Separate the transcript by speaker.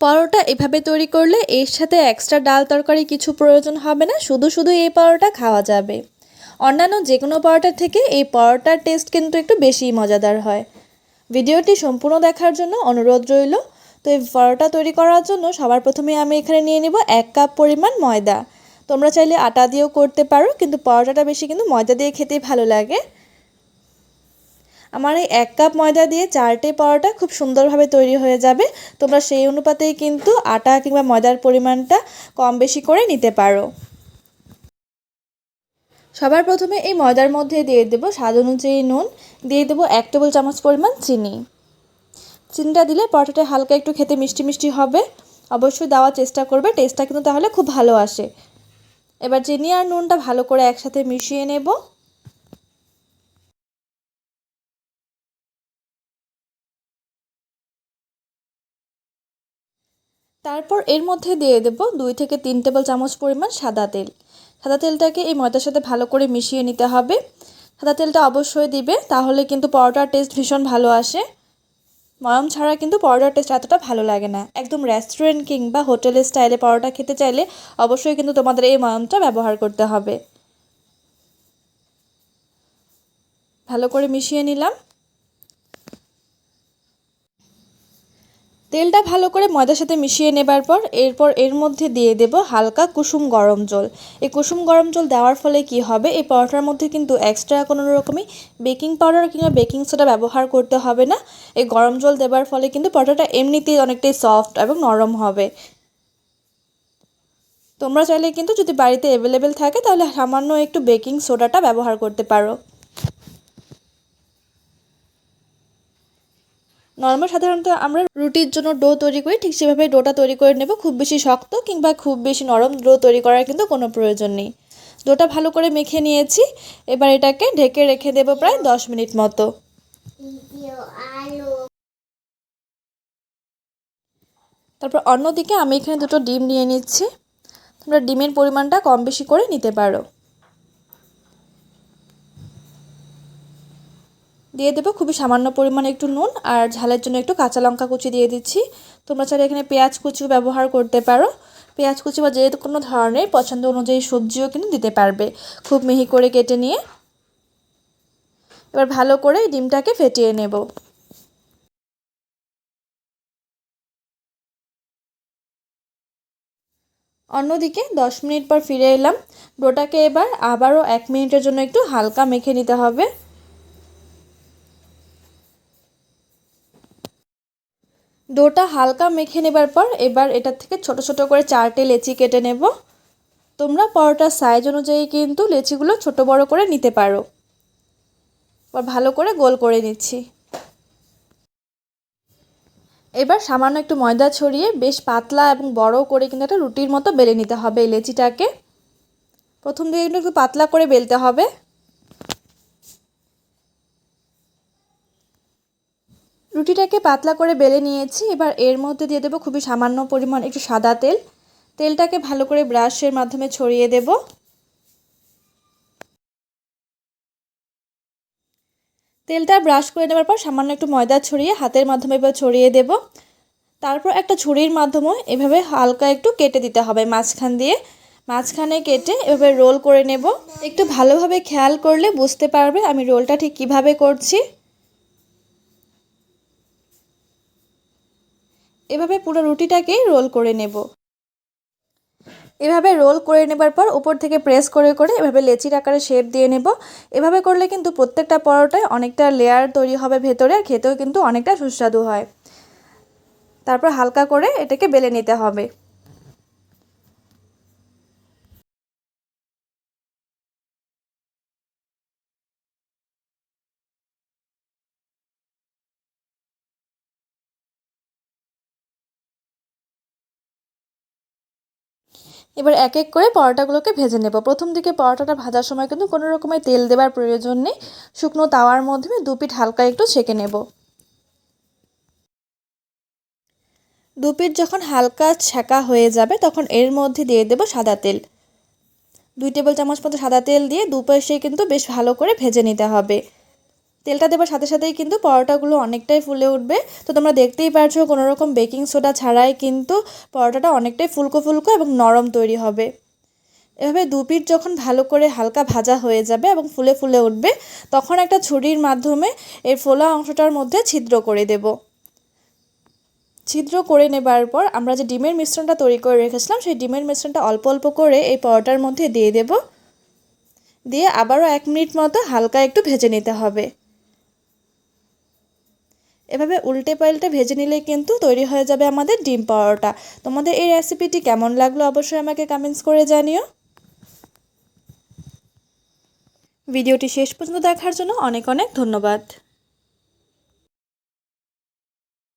Speaker 1: পরোটা এভাবে তৈরি করলে এর সাথে এক্সট্রা ডাল তরকারি কিছু প্রয়োজন হবে না, শুধু শুধু এই পরোটা খাওয়া যাবে। অন্যান্য যে কোনো পরোটার থেকে এই পরোটার টেস্ট কিন্তু একটু বেশিই মজাদার হয়। ভিডিওটি সম্পূর্ণ দেখার জন্য অনুরোধ রইল। তো এই পরোটা তৈরি করার জন্য সবার প্রথমে আমি এখানে নিয়ে নেব 1 কাপ পরিমাণ ময়দা। তোমরা চাইলে আটা দিয়েও করতে পারো, কিন্তু পরোটাটা বেশি কিন্তু ময়দা দিয়ে খেতেই ভালো লাগে। আমার এই 1 কাপ ময়দা দিয়ে 4টে পরোটা খুব সুন্দরভাবে তৈরি হয়ে যাবে। তোমরা সেই অনুপাতেই কিন্তু আটা কিংবা ময়দার পরিমাণটা কম বেশি করে নিতে পারো। সবার প্রথমে এই ময়দার মধ্যে দিয়ে দেবো স্বাদ অনুযায়ী নুন, দিয়ে দেবো 1 টেবিল চামচ পরিমাণ চিনি। চিনিটা দিলে পরোটাটা হালকা একটু খেতে মিষ্টি মিষ্টি হবে। অবশ্যই দেওয়ার চেষ্টা করবে, টেস্টটা কিন্তু তাহলে খুব ভালো আসে। এবার চিনি আর নুনটা ভালো করে একসাথে মিশিয়ে নেব। তারপর এর মধ্যে দিয়ে দেব 2 থেকে 3 টেবিল চামচ পরিমাণ সাদা তেল। সাদা তেলটাকে এই ময়দার সাথে ভালো করে মিশিয়ে নিতে হবে। সাদা তেলটা অবশ্যই দিবে, তাহলে কিন্তু পরোটার টেস্ট ভীষণ ভালো আসে। ময়াম ছাড়া কিন্তু পরোটার টেস্ট এতটা ভালো লাগে না। একদম রেস্টুরেন্ট কিংবা হোটেলের স্টাইলে পরোটা খেতে চাইলে অবশ্যই কিন্তু তোমাদের এই ময়ামটা ব্যবহার করতে হবে। ভালো করে মিশিয়ে নিলাম। তেলটা ভালো করে ময়দার সাথে মিশিয়ে নেবার পর এরপর এর মধ্যে দিয়ে দেব হালকা কুসুম গরম জল। এই কুসুম গরম জল দেওয়ার ফলে কি হবে, এই পরোটার মধ্যে কিন্তু এক্সট্রা কোনো রকমই বেকিং পাউডার কিংবা বেকিং সোডা ব্যবহার করতে হবে না। এই গরম জল দেবার ফলে কিন্তু পরোটাটা এমনিতেই অনেকটাই সফট এবং নরম হবে। তোমরা চাইলে কিন্তু যদি বাড়িতে অ্যাভেলেবেল থাকে তাহলে সামান্য একটু বেকিং সোডাটা ব্যবহার করতে পারো। নর্মাল সাধারণত আমরা রুটির জন্য ডো তৈরি করি, ঠিক সেভাবে ডোটা তৈরি করে নেব। খুব বেশি শক্ত কিংবা খুব বেশি নরম ডো তৈরি করার কিন্তু কোনো প্রয়োজন নেই। ডোটা ভালো করে মেখে নিয়েছি। এবার এটাকে ঢেকে রেখে দেব প্রায় 10 মিনিট মতো। তারপর অন্যদিকে আমি এখানে 2টো ডিম নিয়ে নিচ্ছি। তোমরা ডিমের পরিমাণটা কম বেশি করে নিতে পারো। দিয়ে দেবো খুবই সামান্য পরিমাণে একটু নুন, আর ঝালের জন্য একটু কাঁচা লঙ্কা কুচি দিয়ে দিচ্ছি। তোমরা চাইলে এখানে পেঁয়াজ কুচিও ব্যবহার করতে পারো। পেঁয়াজ কুচি বা যে কোনো ধরনের পছন্দ অনুযায়ী সবজিও কিন্তু দিতে পারবে, খুব মিহি করে কেটে নিয়ে। এবার ভালো করে ডিমটাকে ফেটিয়ে নেব। অন্যদিকে 10 মিনিট পর ফিরে এলাম। ডোটাকে এবার আবারও 1 মিনিটের জন্য একটু হালকা মেখে নিতে হবে। ডোটা হালকা মেখে নেবার পর এবার এটা থেকে ছোট ছোট করে 4টে লেচি কেটে নেব। তোমরা পরোটার সাইজ অনুযায়ী কিন্তু লেচিগুলো ছোট বড় করে নিতে পারো। এবার ভালো করে গোল করে নিচ্ছি। এবার সামান্য একটু ময়দা ছড়িয়ে বেশ পাতলা এবং বড় করে কিন্তু একটা রুটির মতো বেলে নিতে হবে এই লেচিটাকে। প্রথম দিকে কিন্তু একটু পাতলা করে বেলতে হবে। রুটিটাকে পাতলা করে বেলে নিয়েছি। এবার এর মধ্যে দিয়ে দেবো খুবই সামান্য পরিমাণ একটু সাদা তেল। তেলটাকে ভালো করে ব্রাশের মাধ্যমে ছড়িয়ে দেব। তেলটা ব্রাশ করে নেবার পর সামান্য একটু ময়দা ছড়িয়ে হাতের মাধ্যমে এবার ছড়িয়ে দেব। তারপর একটা ছুরির মাধ্যমে এভাবে হালকা একটু কেটে দিতে হবে মাঝখান দিয়ে। মাঝখানে কেটে এভাবে রোল করে নেব। একটু ভালোভাবে খেয়াল করলে বুঝতে পারবে আমি রোলটা ঠিক কিভাবে করছি। এভাবে পুরো রুটিটাকেই রোল করে নেব। এভাবে রোল করে নেবার পর উপর থেকে প্রেস করে করে এভাবে লেচির আকারে শেপ দিয়ে নেব। এভাবে করলে কিন্তু প্রত্যেকটা পরোটায় অনেকটা লেয়ার তৈরি হবে ভেতরে, আর খেতেও কিন্তু অনেকটা সুস্বাদু হয়। তারপর হালকা করে এটাকে বেলে নিতে হবে। এবার এক এক করে পরোটাগুলোকে ভেজে নেব। প্রথম দিকে পরোটাটা ভাজার সময় কিন্তু কোনো রকমের তেল দেওয়ার প্রয়োজন নেই। শুকনো তাওয়ার মধ্যে 2 পিঠ হালকা একটু সেঁকে নেব। 2 পিঠ যখন হালকা সেঁকা হয়ে যাবে তখন এর মধ্যে দিয়ে দেব সাদা তেল। 2 টেবিল চামচ মতো সাদা তেল দিয়ে দুপাশে কিন্তু বেশ ভালো করে ভেজে নিতে হবে। তেলটা দেবার সাথে সাথেই কিন্তু পরোটাগুলো অনেকটাই ফুলে উঠবে। তো তোমরা দেখতেই পারছো কোনো রকম বেকিং সোডা ছাড়াই কিন্তু পরোটাটা অনেকটাই ফুলকো ফুলকো এবং নরম তৈরি হবে। এভাবে দু পিঠ যখন ভালো করে হালকা ভাজা হয়ে যাবে এবং ফুলে ফুলে উঠবে, তখন একটা ছুরির মাধ্যমে এর ফোলা অংশটার মধ্যে ছিদ্র করে দেব। ছিদ্র করে নেবার পর আমরা যে ডিমের মিশ্রণটা তৈরি করে রেখেছিলাম সেই ডিমের মিশ্রণটা অল্প অল্প করে এই পরোটার মধ্যে দিয়ে দেব। দিয়ে আবারও 1 মিনিট মতো হালকা একটু ভেজে নিতে হবে। এভাবে উল্টে পাল্টে ভেজে নিলেই কিন্তু তৈরি হয়ে যাবে আমাদের ডিম পরোটা। তোমাদের এই রেসিপিটি কেমন লাগলো অবশ্যই আমাকে কমেন্টস করে জানিও। ভিডিওটি শেষ পর্যন্ত দেখার জন্য অনেক অনেক ধন্যবাদ।